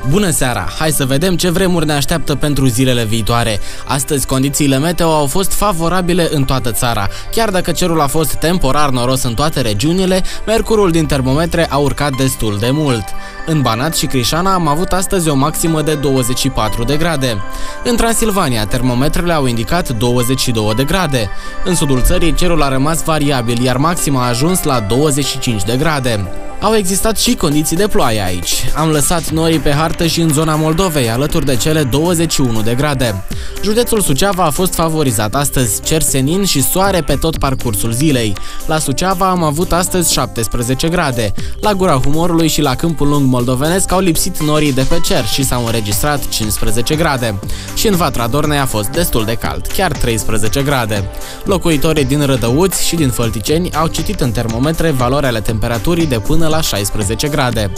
Bună seara! Hai să vedem ce vremuri ne așteaptă pentru zilele viitoare. Astăzi condițiile meteo au fost favorabile în toată țara. Chiar dacă cerul a fost temporar noros în toate regiunile, mercurul din termometre a urcat destul de mult. În Banat și Crișana am avut astăzi o maximă de 24 de grade. În Transilvania, termometrele au indicat 22 de grade. În sudul țării, cerul a rămas variabil, iar maxima a ajuns la 25 de grade. Au existat și condiții de ploaie aici. Am lăsat norii pe hartă și în zona Moldovei, alături de cele 21 de grade. Județul Suceava a fost favorizat astăzi, cer senin și soare pe tot parcursul zilei. La Suceava am avut astăzi 17 grade. La Gura Humorului și la Câmpul Lung moldovenesc au lipsit norii de pe cer și s-au înregistrat 15 grade. Și în Vatra Dornei a fost destul de cald, chiar 13 grade. Locuitorii din Rădăuți și din Fălticeni au citit în termometre valori ale temperaturii de până la 16 grade.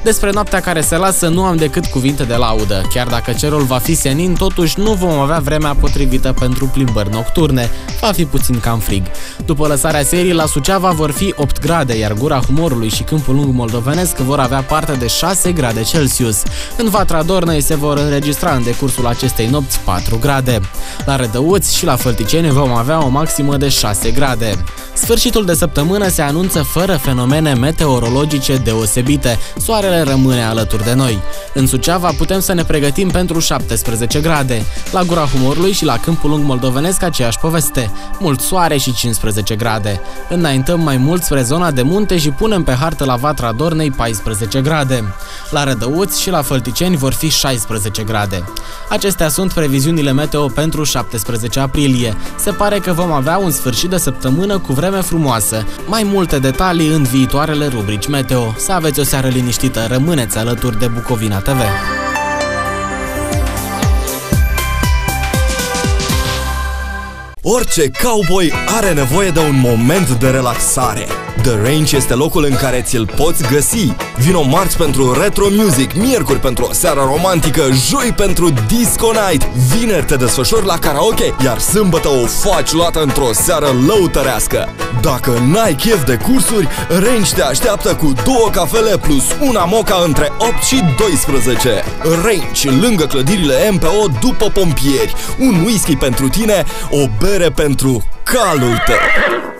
Despre noaptea care se lasă nu am decât cuvinte de laudă. Chiar dacă cerul va fi senin, totuși nu vom avea vremea potrivită pentru plimbări nocturne. Va fi puțin cam frig. După lăsarea serii, la Suceava vor fi 8 grade, iar Gura Humorului și Câmpul Lung moldovenesc vor avea parte de 6 grade Celsius. În Vatra Dornei se vor înregistra în decursul acestei nopți 4 grade. La Rădăuți și la Fălticeni vom avea o maximă de 6 grade. Sfârșitul de săptămână se anunță fără fenomene meteorologice deosebite. Soarele rămâne alături de noi. În Suceava putem să ne pregătim pentru 17 grade. La Gura Humorului și la Câmpul Lung moldovenesc aceeași poveste. Mult soare și 15 grade. Înaintăm mai mult spre zona de munte și punem pe hartă la Vatra Dornei 14 grade. La Rădăuți și la Fălticeni vor fi 16 grade. Acestea sunt previziunile meteo pentru 17 aprilie. Se pare că vom avea un sfârșit de săptămână cu vreme frumoasă. Mai multe detalii în viitoarele rubrici meteo. Să aveți o seară liniștită, rămâneți alături de Bucovina TV. Orice cowboy are nevoie de un moment de relaxare. The Range este locul în care ți-l poți găsi. Vino marți pentru retro music, miercuri pentru o seară romantică, joi pentru disco night, vineri te desfășori la karaoke, iar sâmbătă o faci luată într-o seară lăutărească. Dacă n-ai chef de cursuri, Range te așteaptă cu 2 cafele plus una moca între 8 și 12. Range, lângă clădirile MPO după pompieri, un whisky pentru tine, o bere pentru calul tău.